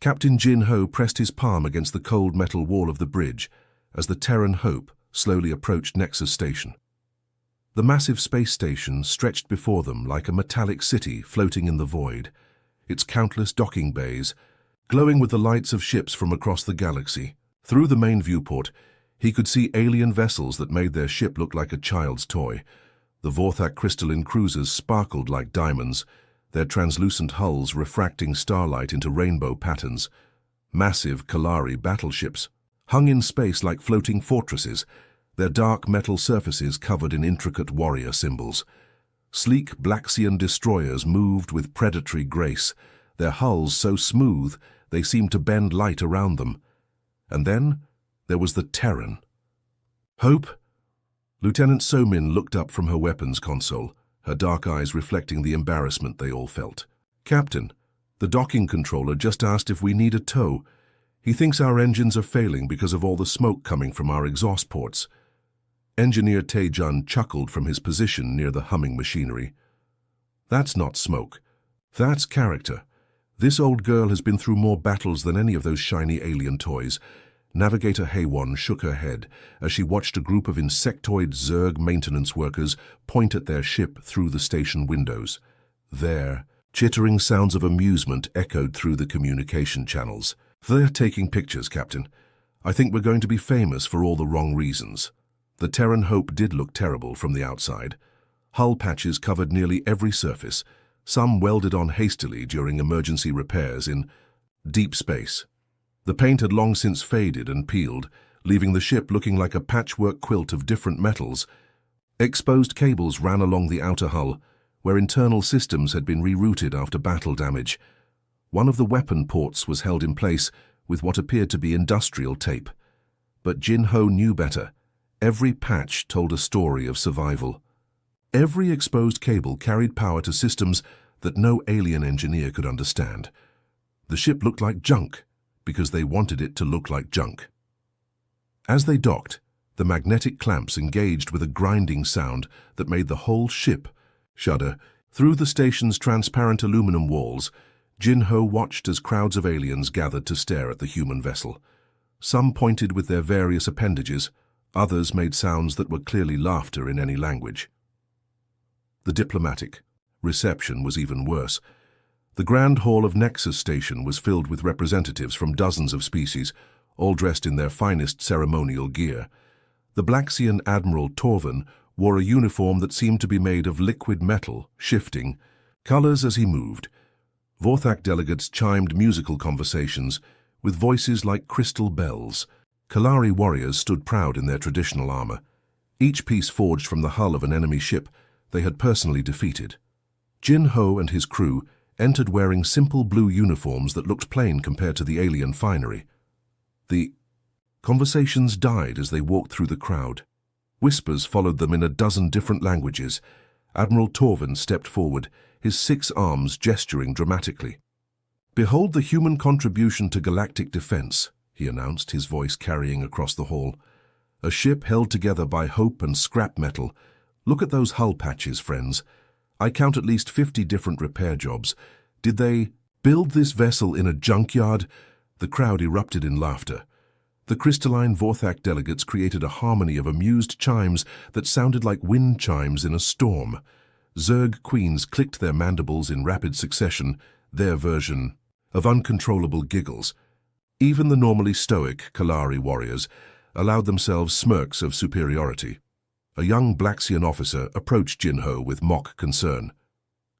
Captain Jin Ho pressed his palm against the cold metal wall of the bridge as the Terran Hope slowly approached Nexus Station. The massive space station stretched before them like a metallic city floating in the void, its countless docking bays glowing with the lights of ships from across the galaxy. Through the main viewport, he could see alien vessels that made their ship look like a child's toy. The Vorthak crystalline cruisers sparkled like diamonds, their translucent hulls refracting starlight into rainbow patterns. Massive Kalari battleships hung in space like floating fortresses, their dark metal surfaces covered in intricate warrior symbols. Sleek Blaxian destroyers moved with predatory grace, their hulls so smooth they seemed to bend light around them. And then there was the Terran. Hope? Lieutenant Somin looked up from her weapons console, her dark eyes reflecting the embarrassment they all felt. Captain, the docking controller just asked if we need a tow. He thinks our engines are failing because of all the smoke coming from our exhaust ports. Engineer Taejun chuckled from his position near the humming machinery. That's not smoke. That's character. This old girl has been through more battles than any of those shiny alien toys. Navigator Haewon shook her head as she watched a group of insectoid Zerg maintenance workers point at their ship through the station windows. There, chittering sounds of amusement echoed through the communication channels. They're taking pictures, Captain. I think we're going to be famous for all the wrong reasons. The Terran Hope did look terrible from the outside. Hull patches covered nearly every surface, some welded on hastily during emergency repairs in deep space. The paint had long since faded and peeled, leaving the ship looking like a patchwork quilt of different metals. Exposed cables ran along the outer hull, where internal systems had been rerouted after battle damage. One of the weapon ports was held in place with what appeared to be industrial tape. But Jin Ho knew better. Every patch told a story of survival. Every exposed cable carried power to systems that no alien engineer could understand. The ship looked like junk because they wanted it to look like junk. As they docked, the magnetic clamps engaged with a grinding sound that made the whole ship shudder. Through the station's transparent aluminum walls, Jin Ho watched as crowds of aliens gathered to stare at the human vessel. Some pointed with their various appendages, others made sounds that were clearly laughter in any language. The diplomatic reception was even worse. The Grand Hall of Nexus Station was filled with representatives from dozens of species, all dressed in their finest ceremonial gear. The Blaxian Admiral Torvin wore a uniform that seemed to be made of liquid metal, shifting colors as he moved. Vorthak delegates chimed musical conversations with voices like crystal bells. Kalari warriors stood proud in their traditional armor, each piece forged from the hull of an enemy ship they had personally defeated. Jin Ho and his crew entered wearing simple blue uniforms that looked plain compared to the alien finery. The conversations died as they walked through the crowd. Whispers followed them in a dozen different languages. Admiral Torvin stepped forward, his 6 arms gesturing dramatically. "Behold the human contribution to galactic defense," he announced, his voice carrying across the hall. "A ship held together by hope and scrap metal. Look at those hull patches, friends. I count at least 50 different repair jobs. Did they build this vessel in a junkyard?" The crowd erupted in laughter. The crystalline Vorthak delegates created a harmony of amused chimes that sounded like wind chimes in a storm. Zerg queens clicked their mandibles in rapid succession, their version of uncontrollable giggles. Even the normally stoic Kalari warriors allowed themselves smirks of superiority. A young Blaxian officer approached Jin Ho with mock concern.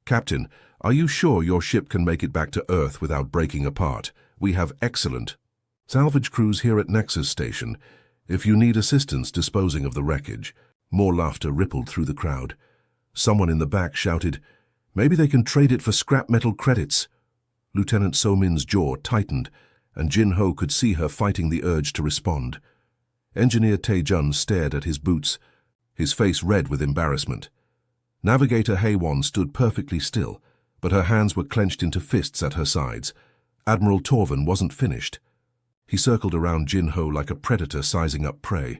"Captain, are you sure your ship can make it back to Earth without breaking apart? We have excellent salvage crews here at Nexus Station. If you need assistance disposing of the wreckage." More laughter rippled through the crowd. Someone in the back shouted, "Maybe they can trade it for scrap metal credits." Lieutenant Somin's jaw tightened, and Jin Ho could see her fighting the urge to respond. Engineer Taejun stared at his boots, his face red with embarrassment. Navigator Haewon stood perfectly still, but her hands were clenched into fists at her sides. Admiral Torvin wasn't finished. He circled around Jin Ho like a predator sizing up prey.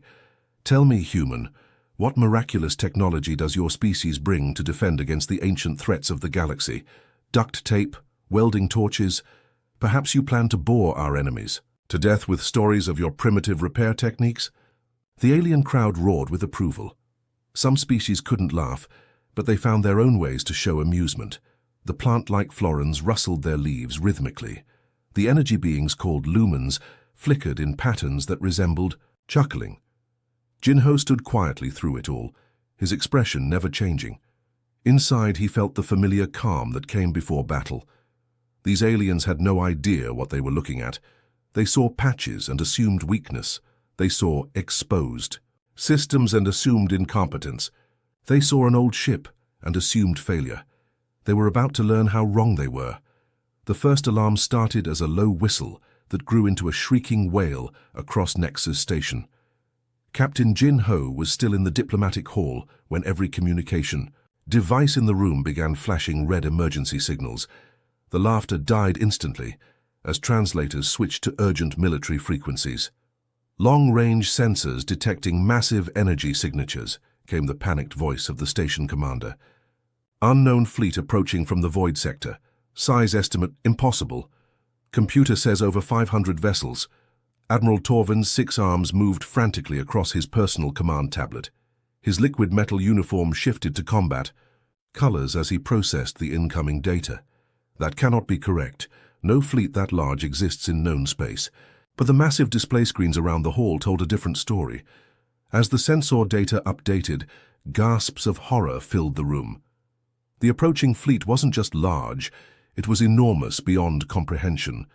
"Tell me, human, what miraculous technology does your species bring to defend against the ancient threats of the galaxy? Duct tape? Welding torches? Perhaps you plan to bore our enemies to death with stories of your primitive repair techniques? The alien crowd roared with approval. Some species couldn't laugh, but they found their own ways to show amusement. The plant-like florins rustled their leaves rhythmically. The energy beings called lumens flickered in patterns that resembled chuckling. Jinho stood quietly through it all, his expression never changing. Inside he felt the familiar calm that came before battle. These aliens had no idea what they were looking at. They saw patches and assumed weakness. They saw exposed systems and assumed incompetence. They saw an old ship and assumed failure. They were about to learn how wrong they were. The first alarm started as a low whistle that grew into a shrieking wail across Nexus Station. Captain Jinho was still in the diplomatic hall when every communication device in the room began flashing red emergency signals. The laughter died instantly as translators switched to urgent military frequencies. Long-range sensors detecting massive energy signatures, came the panicked voice of the station commander. Unknown fleet approaching from the void sector. Size estimate impossible. Computer says over 500 vessels. Admiral Torvin's 6 arms moved frantically across his personal command tablet. His liquid metal uniform shifted to combat colors as he processed the incoming data. That cannot be correct. No fleet that large exists in known space. But the massive display screens around the hall told a different story. As the sensor data updated, gasps of horror filled the room. The approaching fleet wasn't just large, it was enormous beyond comprehension.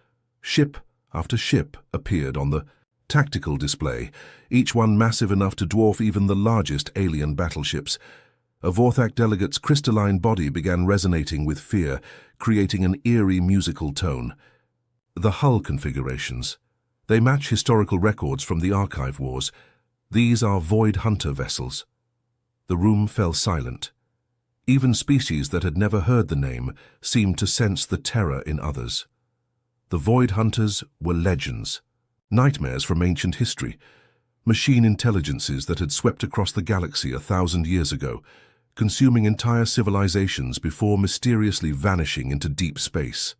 Ship after ship appeared on the tactical display, each one massive enough to dwarf even the largest alien battleships. A Vorthak delegate's crystalline body began resonating with fear, creating an eerie musical tone. The hull configurations. They match historical records from the Archive Wars. These are Void Hunter vessels. The room fell silent. Even species that had never heard the name seemed to sense the terror in others. The Void Hunters were legends, nightmares from ancient history, machine intelligences that had swept across the galaxy 1,000 years ago, consuming entire civilizations before mysteriously vanishing into deep space.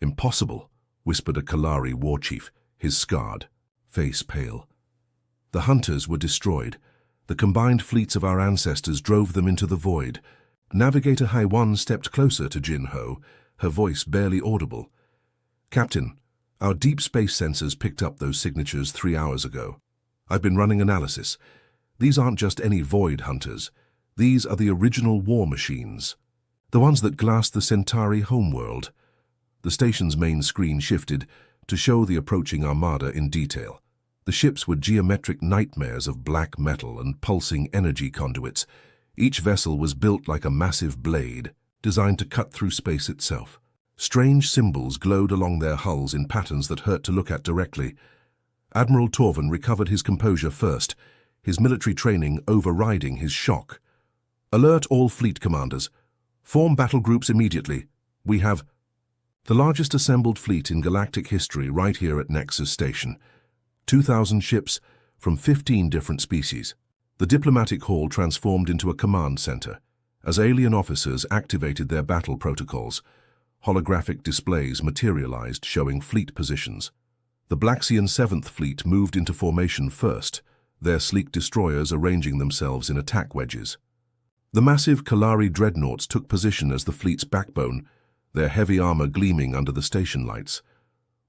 Impossible, whispered a Kalari war chief, his scarred face pale. The hunters were destroyed. The combined fleets of our ancestors drove them into the void. Navigator Haiwan stepped closer to Jinho, her voice barely audible. Captain, our deep space sensors picked up those signatures 3 hours ago. I've been running analysis. These aren't just any void hunters. These are the original war machines. The ones that glassed the Centauri homeworld. The station's main screen shifted to show the approaching Armada in detail. The ships were geometric nightmares of black metal and pulsing energy conduits. Each vessel was built like a massive blade, designed to cut through space itself. Strange symbols glowed along their hulls in patterns that hurt to look at directly. Admiral Torvin recovered his composure first, his military training overriding his shock. Alert all fleet commanders. Form battle groups immediately. We have the largest assembled fleet in galactic history right here at Nexus Station. 2,000 ships from 15 different species. The diplomatic hall transformed into a command center as alien officers activated their battle protocols. Holographic displays materialized showing fleet positions. The Blaxian 7th Fleet moved into formation first, their sleek destroyers arranging themselves in attack wedges. The massive Kalari dreadnoughts took position as the fleet's backbone, their heavy armor gleaming under the station lights.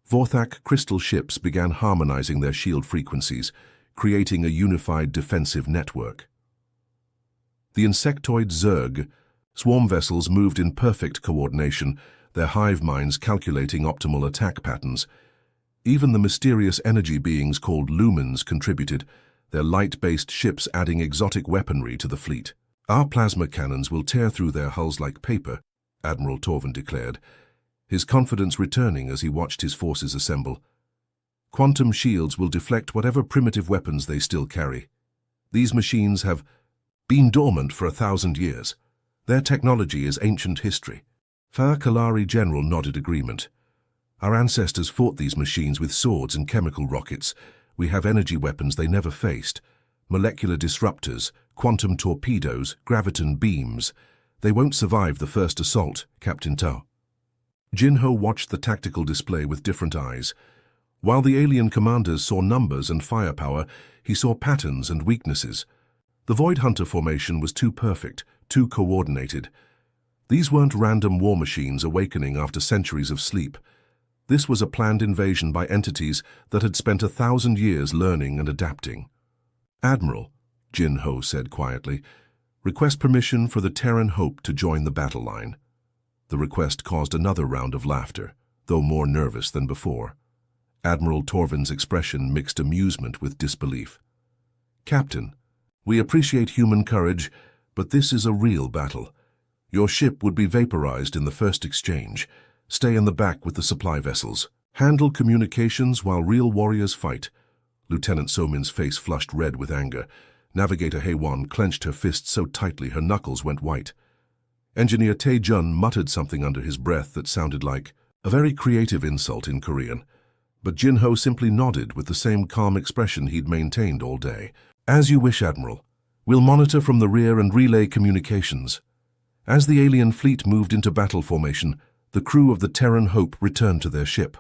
Vorthak crystal ships began harmonizing their shield frequencies, creating a unified defensive network. The insectoid Zerg swarm vessels moved in perfect coordination, their hive minds calculating optimal attack patterns. Even the mysterious energy beings called lumens contributed, their light-based ships adding exotic weaponry to the fleet. Our plasma cannons will tear through their hulls like paper, Admiral Torvin declared, his confidence returning as he watched his forces assemble. Quantum shields will deflect whatever primitive weapons they still carry. These machines have been dormant for 1,000 years. Their technology is ancient history. Far Kalari General nodded agreement. Our ancestors fought these machines with swords and chemical rockets. We have energy weapons they never faced. Molecular disruptors, quantum torpedoes, graviton beams. They won't survive the first assault, Captain Tao. Jinho watched the tactical display with different eyes. While the alien commanders saw numbers and firepower, he saw patterns and weaknesses. The Void Hunter formation was too perfect, too coordinated. These weren't random war machines awakening after centuries of sleep. This was a planned invasion by entities that had spent 1,000 years learning and adapting. "Admiral," Jinho said quietly, "request permission for the Terran Hope to join the battle line." The request caused another round of laughter, though more nervous than before. Admiral Torvin's expression mixed amusement with disbelief. "Captain, we appreciate human courage, but this is a real battle. Your ship would be vaporized in the first exchange. Stay in the back with the supply vessels. Handle communications while real warriors fight." Lieutenant Somin's face flushed red with anger. Navigator Haewon clenched her fists so tightly her knuckles went white. Engineer Tae-jun muttered something under his breath that sounded like a very creative insult in Korean. But Jinho simply nodded with the same calm expression he'd maintained all day. "As you wish, Admiral. We'll monitor from the rear and relay communications." As the alien fleet moved into battle formation, the crew of the Terran Hope returned to their ship.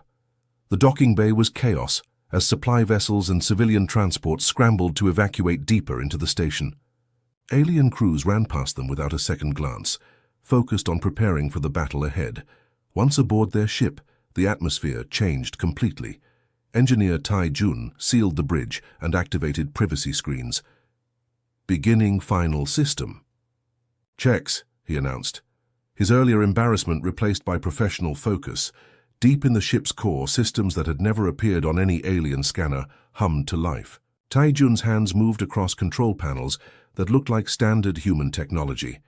The docking bay was chaos, as supply vessels and civilian transports scrambled to evacuate deeper into the station. Alien crews ran past them without a second glance, focused on preparing for the battle ahead. Once aboard their ship, the atmosphere changed completely. Engineer Tae-jun sealed the bridge and activated privacy screens. "Beginning final system." "Checks," he announced. His earlier embarrassment replaced by professional focus. Deep in the ship's core, systems that had never appeared on any alien scanner hummed to life. Tae-jun's hands moved across control panels that looked like standard human technology,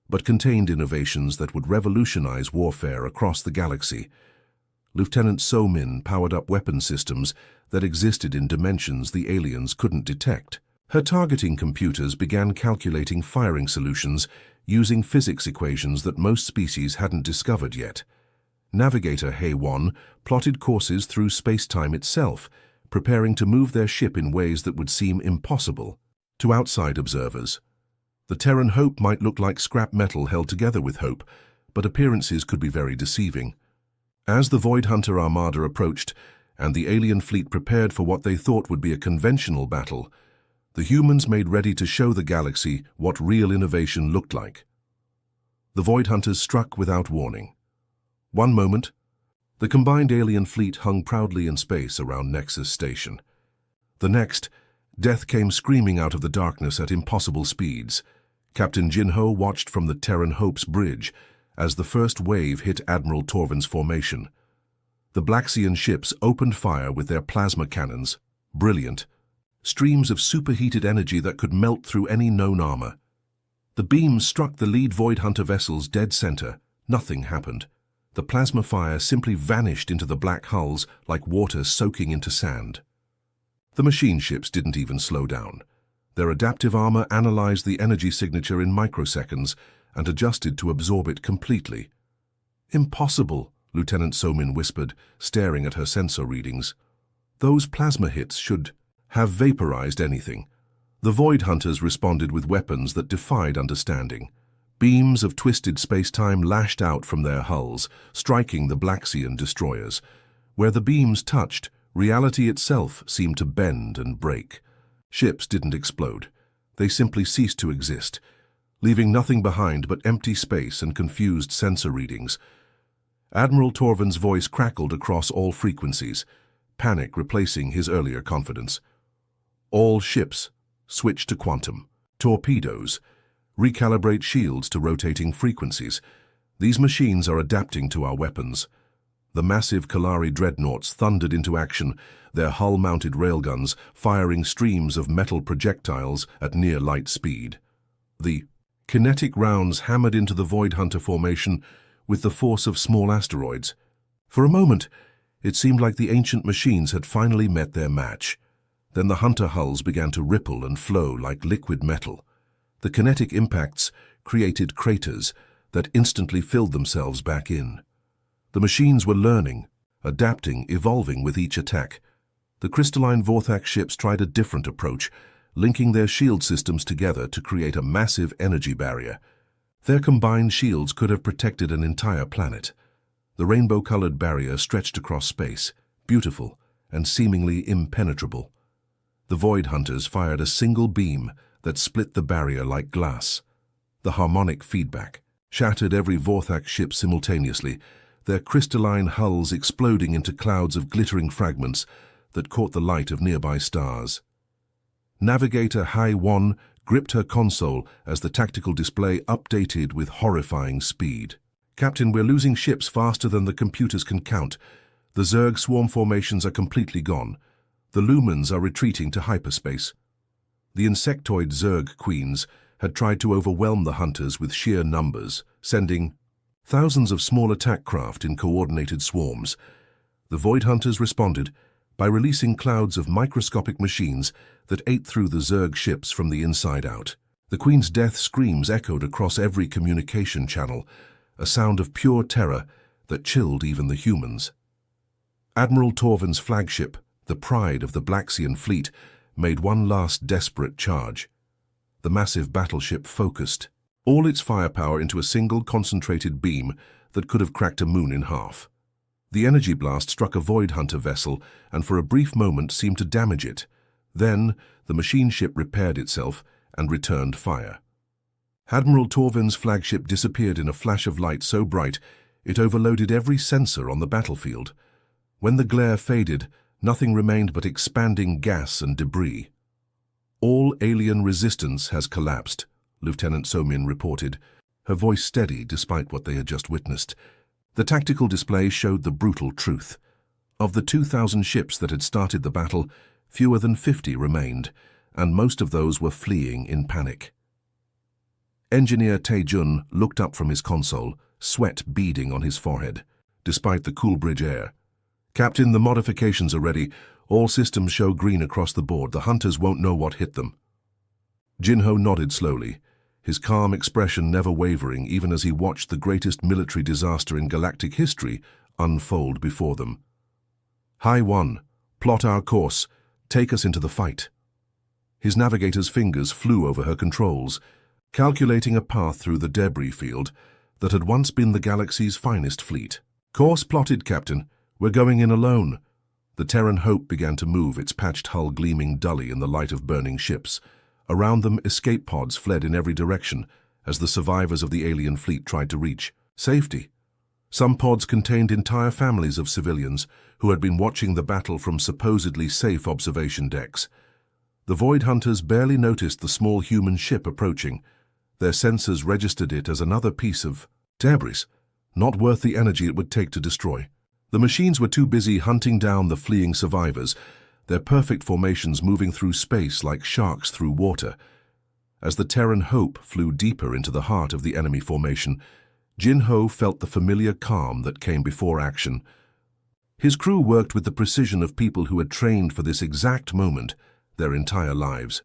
but contained innovations that would revolutionize warfare across the galaxy. Lieutenant So-min powered up weapon systems that existed in dimensions the aliens couldn't detect. Her targeting computers began calculating firing solutions using physics equations that most species hadn't discovered yet. Navigator Haewon plotted courses through space-time itself, preparing to move their ship in ways that would seem impossible to outside observers. The Terran Hope might look like scrap metal held together with hope, but appearances could be very deceiving. As the Void Hunter Armada approached, and the alien fleet prepared for what they thought would be a conventional battle, the humans made ready to show the galaxy what real innovation looked like. The Void Hunters struck without warning. One moment, the combined alien fleet hung proudly in space around Nexus Station. The next, death came screaming out of the darkness at impossible speeds. Captain Jinho watched from the Terran Hope's bridge as the first wave hit Admiral Torvin's formation. The Blaxian ships opened fire with their plasma cannons, brilliant, streams of superheated energy that could melt through any known armor. The beams struck the lead Void Hunter vessels dead center. Nothing happened. The plasma fire simply vanished into the black hulls like water soaking into sand. The machine ships didn't even slow down. Their adaptive armor analyzed the energy signature in microseconds and adjusted to absorb it completely. "Impossible," Lieutenant So-min whispered, staring at her sensor readings. "Those plasma hits should have vaporized anything." The Void Hunters responded with weapons that defied understanding. Beams of twisted space-time lashed out from their hulls, striking the Blaxian destroyers. Where the beams touched, reality itself seemed to bend and break. Ships didn't explode. They simply ceased to exist, leaving nothing behind but empty space and confused sensor readings. Admiral Torvin's voice crackled across all frequencies, panic replacing his earlier confidence. "All ships, switch to quantum. Torpedoes, recalibrate shields to rotating frequencies. These machines are adapting to our weapons." The massive Kalari dreadnoughts thundered into action, their hull-mounted railguns firing streams of metal projectiles at near light speed. The kinetic rounds hammered into the Void Hunter formation with the force of small asteroids. For a moment, it seemed like the ancient machines had finally met their match. Then the Hunter hulls began to ripple and flow like liquid metal. The kinetic impacts created craters that instantly filled themselves back in. The machines were learning, adapting, evolving with each attack. The crystalline Vorthak ships tried a different approach, linking their shield systems together to create a massive energy barrier. Their combined shields could have protected an entire planet. The rainbow-colored barrier stretched across space, beautiful and seemingly impenetrable. The Void Hunters fired a single beam that split the barrier like glass. The harmonic feedback shattered every Vorthak ship simultaneously, their crystalline hulls exploding into clouds of glittering fragments that caught the light of nearby stars. Navigator Hai-1 gripped her console as the tactical display updated with horrifying speed. "Captain, we're losing ships faster than the computers can count. The Zerg swarm formations are completely gone. The Lumens are retreating to hyperspace." The insectoid Zerg queens had tried to overwhelm the hunters with sheer numbers, sending thousands of small attack craft in coordinated swarms. The Void Hunters responded by releasing clouds of microscopic machines that ate through the Zerg ships from the inside out. The Queen's death screams echoed across every communication channel, a sound of pure terror that chilled even the humans. Admiral Torvin's flagship, the pride of the Blaxian fleet, made one last desperate charge. The massive battleship focused all its firepower into a single concentrated beam that could have cracked a moon in half. The energy blast struck a Void Hunter vessel and for a brief moment seemed to damage it. Then, the machine ship repaired itself and returned fire. Admiral Torvin's flagship disappeared in a flash of light so bright it overloaded every sensor on the battlefield. When the glare faded, nothing remained but expanding gas and debris. "All alien resistance has collapsed," Lieutenant Somin reported, her voice steady despite what they had just witnessed. The tactical display showed the brutal truth. Of the 2,000 ships that had started the battle, fewer than 50 remained, and most of those were fleeing in panic. Engineer Tae-jun looked up from his console, sweat beading on his forehead, despite the cool bridge air. "Captain, the modifications are ready. All systems show green across the board. The hunters won't know what hit them." Jinho nodded slowly, his calm expression never wavering even as he watched the greatest military disaster in galactic history unfold before them. "Hai-1, plot our course. Take us into the fight." His navigator's fingers flew over her controls, calculating a path through the debris field that had once been the galaxy's finest fleet. "Course plotted, Captain. We're going in alone." The Terran Hope began to move, its patched hull gleaming dully in the light of burning ships. Around them, escape pods fled in every direction as the survivors of the alien fleet tried to reach safety. Some pods contained entire families of civilians who had been watching the battle from supposedly safe observation decks. The Void Hunters barely noticed the small human ship approaching. Their sensors registered it as another piece of debris, not worth the energy it would take to destroy. The machines were too busy hunting down the fleeing survivors, their perfect formations moving through space like sharks through water. As the Terran Hope flew deeper into the heart of the enemy formation, Jinho felt the familiar calm that came before action. His crew worked with the precision of people who had trained for this exact moment their entire lives.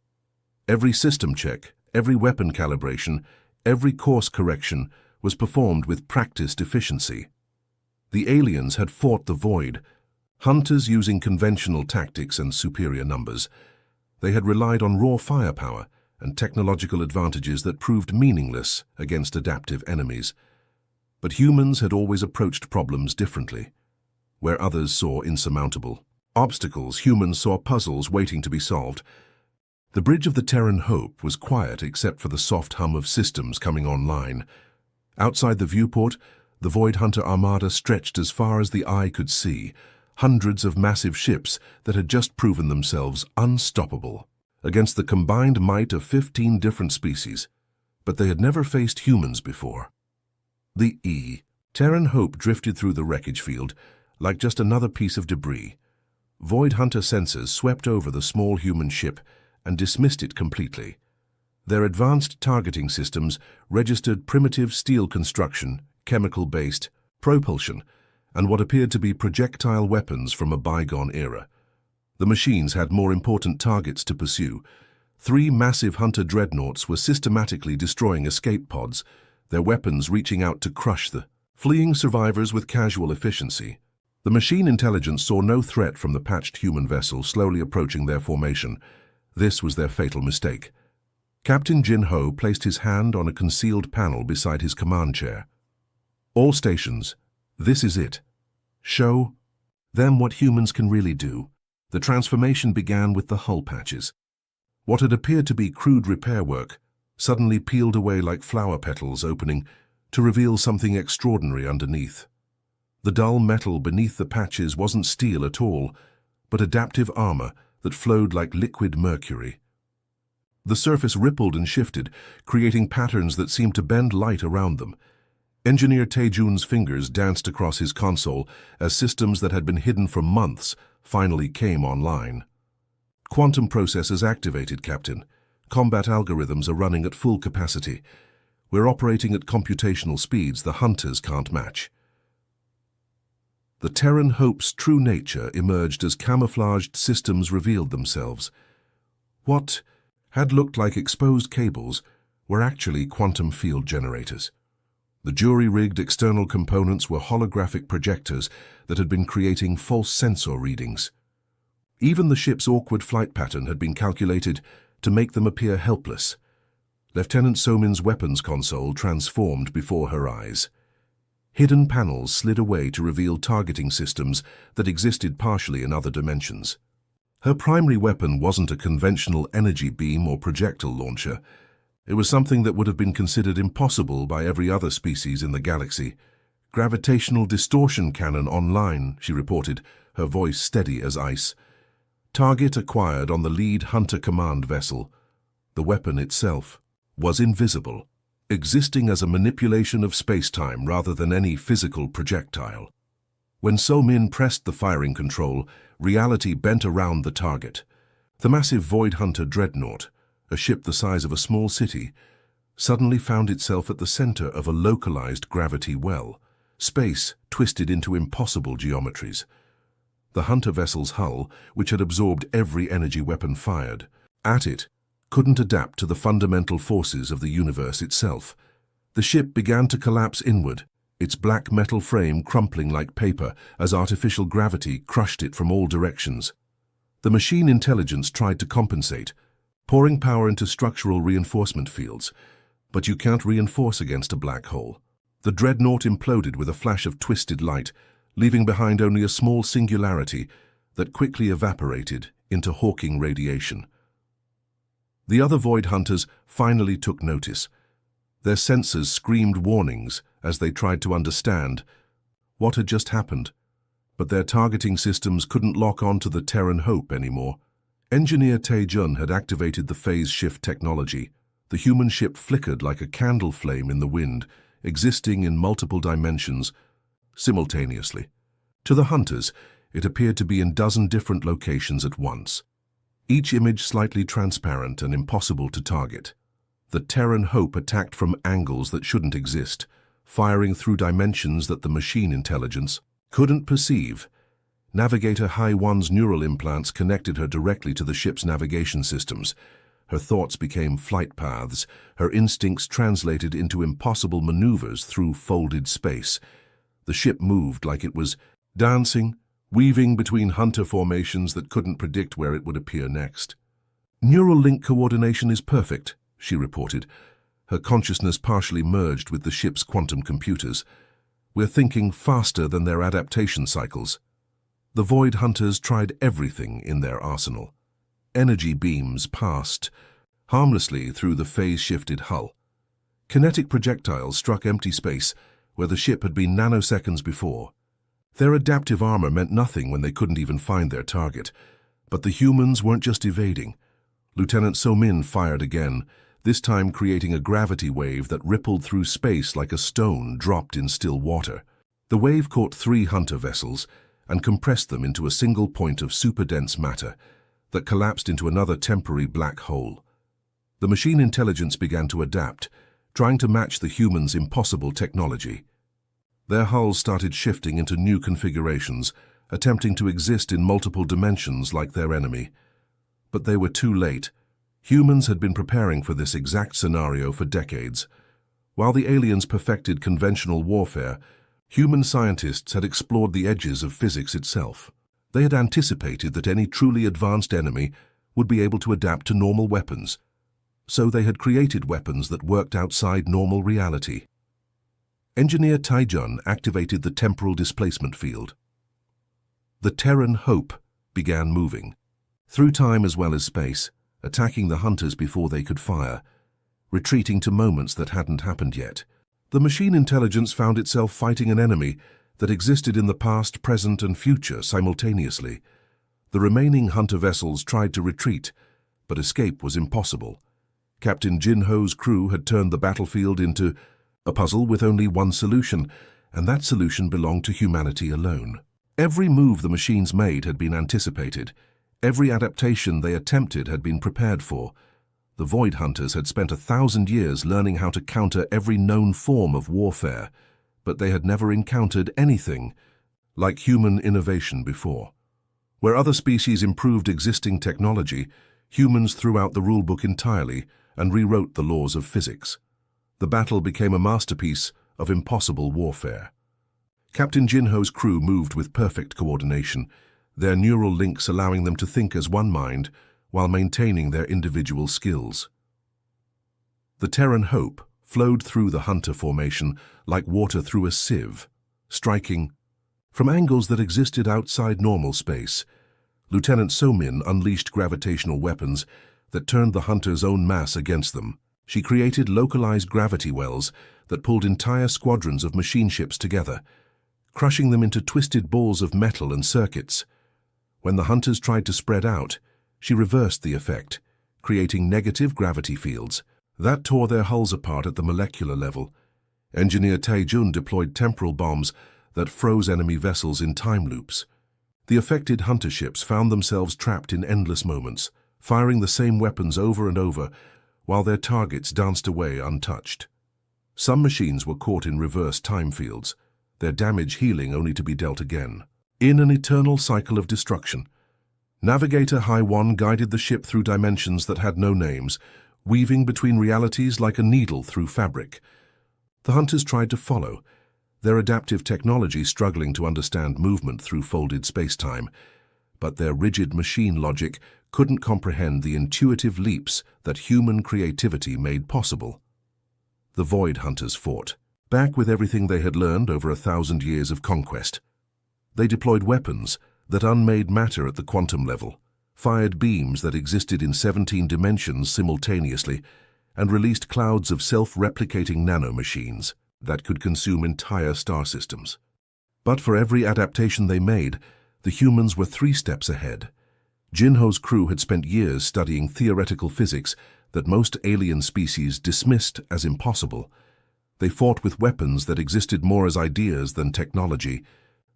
Every system check, every weapon calibration, every course correction was performed with practiced efficiency. The aliens had fought the Void, hunters using conventional tactics and superior numbers. They had relied on raw firepower and technological advantages that proved meaningless against adaptive enemies. But humans had always approached problems differently. Where others saw insurmountable obstacles, humans saw puzzles waiting to be solved. The bridge of the Terran Hope was quiet except for the soft hum of systems coming online. Outside the viewport, the Void Hunter Armada stretched as far as the eye could see, hundreds of massive ships that had just proven themselves unstoppable against the combined might of 15 different species, but they had never faced humans before. The Terran Hope drifted through the wreckage field like just another piece of debris. Void Hunter sensors swept over the small human ship and dismissed it completely. Their advanced targeting systems registered primitive steel construction, chemical-based propulsion, and what appeared to be projectile weapons from a bygone era. The machines had more important targets to pursue. 3 massive Hunter dreadnoughts were systematically destroying escape pods, their weapons reaching out to crush the fleeing survivors with casual efficiency. The machine intelligence saw no threat from the patched human vessel slowly approaching their formation. This was their fatal mistake. Captain Jinho placed his hand on a concealed panel beside his command chair. "All stations, This is it. Show them what humans can really do. The transformation began with the hull patches. What had appeared to be crude repair work suddenly peeled away like flower petals opening to reveal something extraordinary underneath. The dull metal beneath the patches wasn't steel at all, but adaptive armor that flowed like liquid mercury. The surface rippled and shifted, creating patterns that seemed to bend light around them. Engineer Taejun's fingers danced across his console as systems that had been hidden for months finally came online. Quantum processors activated, Captain. Combat algorithms are running at full capacity. We're operating at computational speeds the hunters can't match. The Terran Hope's true nature emerged as camouflaged systems revealed themselves. What had looked like exposed cables were actually quantum field generators. The jury-rigged external components were holographic projectors that had been creating false sensor readings. Even the ship's awkward flight pattern had been calculated to make them appear helpless. Lieutenant Somin's weapons console transformed before her eyes. Hidden panels slid away to reveal targeting systems that existed partially in other dimensions. Her primary weapon wasn't a conventional energy beam or projectile launcher. It was something that would have been considered impossible by every other species in the galaxy. Gravitational distortion cannon online, she reported, her voice steady as ice. Target acquired on the lead Hunter command vessel. The weapon itself was invisible, existing as a manipulation of space-time rather than any physical projectile. When So-Min pressed the firing control, reality bent around the target. The massive Void Hunter dreadnought, a ship the size of a small city, suddenly found itself at the center of a localized gravity well, space twisted into impossible geometries. The Hunter vessel's hull, which had absorbed every energy weapon fired at it, couldn't adapt to the fundamental forces of the universe itself. The ship began to collapse inward, its black metal frame crumpling like paper as artificial gravity crushed it from all directions. The machine intelligence tried to compensate, pouring power into structural reinforcement fields. But you can't reinforce against a black hole. The dreadnought imploded with a flash of twisted light, leaving behind only a small singularity that quickly evaporated into Hawking radiation. The other Void Hunters finally took notice. Their sensors screamed warnings as they tried to understand what had just happened, but their targeting systems couldn't lock onto the Terran Hope anymore. Engineer Taejun had activated the phase shift technology. The human ship flickered like a candle flame in the wind, existing in multiple dimensions simultaneously. To the hunters, it appeared to be in dozen different locations at once, each image slightly transparent and impossible to target. The Terran Hope attacked from angles that shouldn't exist, firing through dimensions that the machine intelligence couldn't perceive. Navigator Hai-1's neural implants connected her directly to the ship's navigation systems. Her thoughts became flight paths, her instincts translated into impossible maneuvers through folded space. The ship moved like it was dancing, weaving between hunter formations that couldn't predict where it would appear next. Neural link coordination is perfect, she reported. Her consciousness partially merged with the ship's quantum computers. We're thinking faster than their adaptation cycles. The Void Hunters tried everything in their arsenal. Energy beams passed harmlessly through the phase-shifted hull. Kinetic projectiles struck empty space where the ship had been nanoseconds before. Their adaptive armor meant nothing when they couldn't even find their target. But the humans weren't just evading. Lieutenant So-Min fired again, this time creating a gravity wave that rippled through space like a stone dropped in still water. The wave caught 3 hunter vessels and compressed them into a single point of super-dense matter that collapsed into another temporary black hole. The machine intelligence began to adapt, trying to match the humans' impossible technology. Their hulls started shifting into new configurations, attempting to exist in multiple dimensions like their enemy. But they were too late. Humans had been preparing for this exact scenario for decades. While the aliens perfected conventional warfare, human scientists had explored the edges of physics itself. They had anticipated that any truly advanced enemy would be able to adapt to normal weapons. So they had created weapons that worked outside normal reality. Engineer Taijun activated the temporal displacement field. The Terran Hope began moving, through time as well as space, attacking the hunters before they could fire, retreating to moments that hadn't happened yet. The machine intelligence found itself fighting an enemy that existed in the past, present, and future simultaneously. The remaining hunter vessels tried to retreat, but escape was impossible. Captain Jinho's crew had turned the battlefield into a puzzle with only one solution, and that solution belonged to humanity alone. Every move the machines made had been anticipated. Every adaptation they attempted had been prepared for. The Void Hunters had spent 1,000 years learning how to counter every known form of warfare, but they had never encountered anything like human innovation before. Where other species improved existing technology, humans threw out the rulebook entirely and rewrote the laws of physics. The battle became a masterpiece of impossible warfare. Captain Jinho's crew moved with perfect coordination, their neural links allowing them to think as one mind while maintaining their individual skills. The Terran Hope flowed through the hunter formation like water through a sieve, striking from angles that existed outside normal space. Lieutenant So-min unleashed gravitational weapons that turned the hunters' own mass against them. She created localized gravity wells that pulled entire squadrons of machine ships together, crushing them into twisted balls of metal and circuits. When the hunters tried to spread out, she reversed the effect, creating negative gravity fields that tore their hulls apart at the molecular level. Engineer Taijun deployed temporal bombs that froze enemy vessels in time loops. The affected hunter ships found themselves trapped in endless moments, firing the same weapons over and over while their targets danced away untouched. Some machines were caught in reverse time fields, their damage healing only to be dealt again. In an eternal cycle of destruction, Navigator Hai-1 guided the ship through dimensions that had no names, weaving between realities like a needle through fabric. The hunters tried to follow, their adaptive technology struggling to understand movement through folded space-time, but their rigid machine logic couldn't comprehend the intuitive leaps that human creativity made possible. The Void Hunters fought, back with everything they had learned over 1,000 years of conquest. They deployed weapons that unmade matter at the quantum level, fired beams that existed in 17 dimensions simultaneously, and released clouds of self-replicating nanomachines that could consume entire star systems. But for every adaptation they made, the humans were 3 steps ahead. Jinho's crew had spent years studying theoretical physics that most alien species dismissed as impossible. They fought with weapons that existed more as ideas than technology,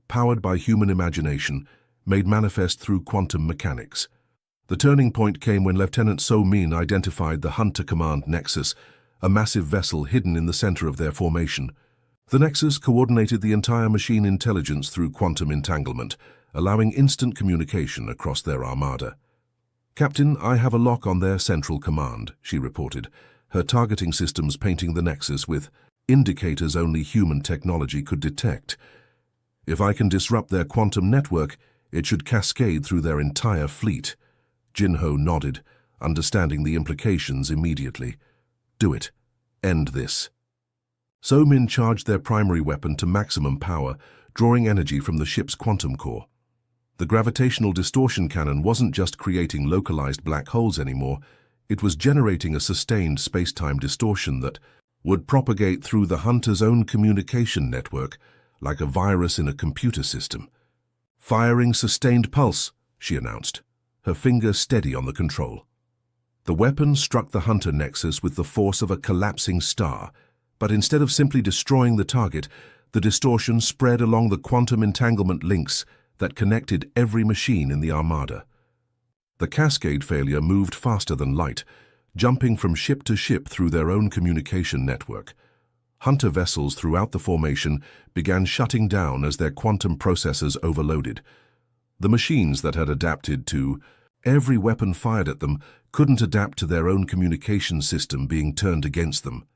powered by human imagination, made manifest through quantum mechanics. The turning point came when Lieutenant So-min identified the Hunter Command Nexus, a massive vessel hidden in the center of their formation. The Nexus coordinated the entire machine intelligence through quantum entanglement, allowing instant communication across their armada. "Captain, I have a lock on their central command," she reported, her targeting systems painting the Nexus with indicators only human technology could detect. "If I can disrupt their quantum network, it should cascade through their entire fleet." Jinho nodded, understanding the implications immediately. "Do it. End this." So-min charged their primary weapon to maximum power, drawing energy from the ship's quantum core. The gravitational distortion cannon wasn't just creating localized black holes anymore, it was generating a sustained space-time distortion that would propagate through the Hunter's own communication network like a virus in a computer system. "Firing sustained pulse," she announced, her finger steady on the control. The weapon struck the Hunter Nexus with the force of a collapsing star, but instead of simply destroying the target, the distortion spread along the quantum entanglement links that connected every machine in the Armada. The cascade failure moved faster than light, jumping from ship to ship through their own communication network. Hunter vessels throughout the formation began shutting down as their quantum processors overloaded. The machines that had adapted to every weapon fired at them couldn't adapt to their own communication system being turned against them.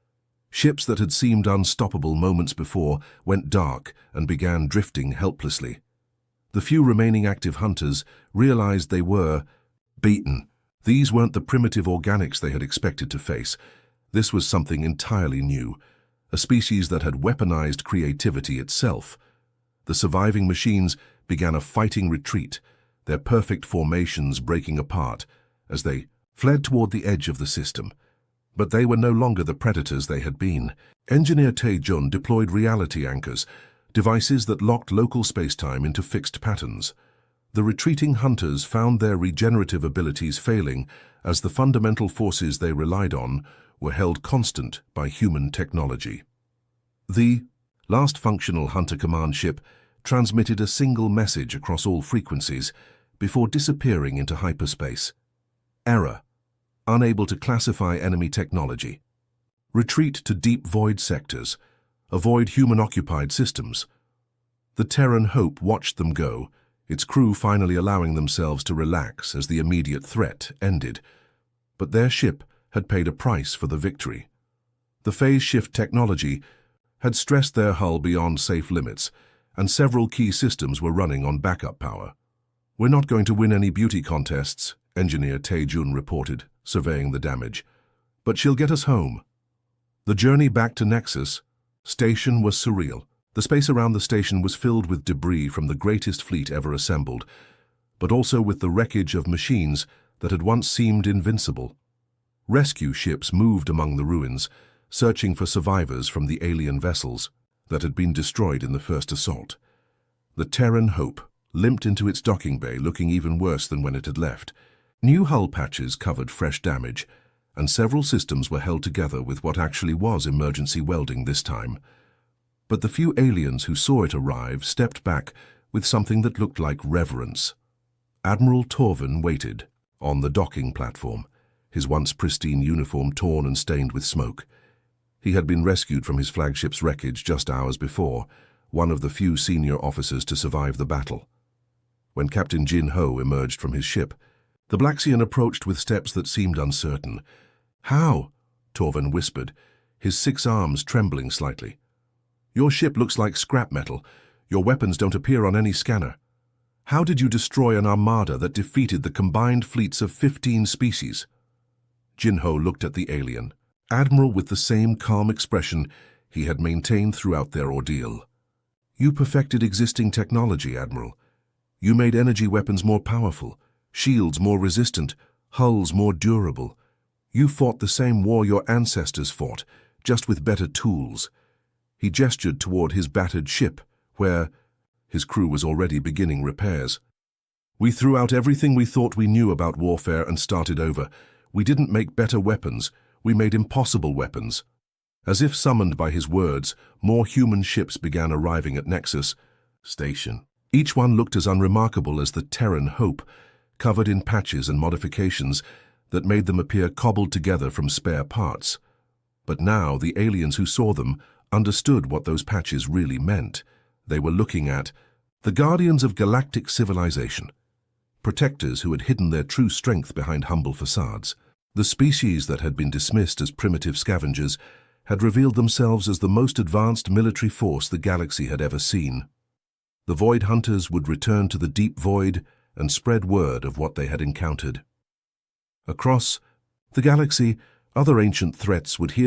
Ships that had seemed unstoppable moments before went dark and began drifting helplessly. The few remaining active hunters realized they were beaten. These weren't the primitive organics they had expected to face. This was something entirely new, a species that had weaponized creativity itself. The surviving machines began a fighting retreat, their perfect formations breaking apart as they fled toward the edge of the system. But they were no longer the predators they had been. Engineer Tae-jun deployed reality anchors, devices that locked local spacetime into fixed patterns. The retreating hunters found their regenerative abilities failing as the fundamental forces they relied on were held constant by human technology. The last functional Hunter Command ship transmitted a single message across all frequencies before disappearing into hyperspace. Error. Unable to classify enemy technology. Retreat to deep void sectors. Avoid human-occupied systems. The Terran Hope watched them go, its crew finally allowing themselves to relax as the immediate threat ended. But their ship had paid a price for the victory. The phase shift technology had stressed their hull beyond safe limits, and several key systems were running on backup power. "We're not going to win any beauty contests," Engineer Tae-jun reported, surveying the damage. "But she'll get us home." The journey back to Nexus Station was surreal. The space around the station was filled with debris from the greatest fleet ever assembled, but also with the wreckage of machines that had once seemed invincible. Rescue ships moved among the ruins, searching for survivors from the alien vessels that had been destroyed in the first assault. The Terran Hope limped into its docking bay, looking even worse than when it had left. New hull patches covered fresh damage, and several systems were held together with what actually was emergency welding this time. But the few aliens who saw it arrive stepped back with something that looked like reverence. Admiral Torvin waited on the docking platform, his once pristine uniform torn and stained with smoke. He had been rescued from his flagship's wreckage just hours before, one of the few senior officers to survive the battle. When Captain Jin Ho emerged from his ship, the Blaxian approached with steps that seemed uncertain. "How?" Torvin whispered, his 6 arms trembling slightly. "Your ship looks like scrap metal. Your weapons don't appear on any scanner. How did you destroy an armada that defeated the combined fleets of 15 species?" Jin Ho looked at the alien, Admiral with the same calm expression he had maintained throughout their ordeal. "You perfected existing technology, Admiral. You made energy weapons more powerful, shields more resistant, hulls more durable. You fought the same war your ancestors fought, just with better tools." He gestured toward his battered ship, where his crew was already beginning repairs. "We threw out everything we thought we knew about warfare and started over. We didn't make better weapons, we made impossible weapons." As if summoned by his words, more human ships began arriving at Nexus Station. Each one looked as unremarkable as the Terran Hope, covered in patches and modifications that made them appear cobbled together from spare parts. But now the aliens who saw them understood what those patches really meant. They were looking at the guardians of galactic civilization, protectors who had hidden their true strength behind humble facades. The species that had been dismissed as primitive scavengers had revealed themselves as the most advanced military force the galaxy had ever seen. The Void Hunters would return to the deep void and spread word of what they had encountered. Across the galaxy, other ancient threats would hear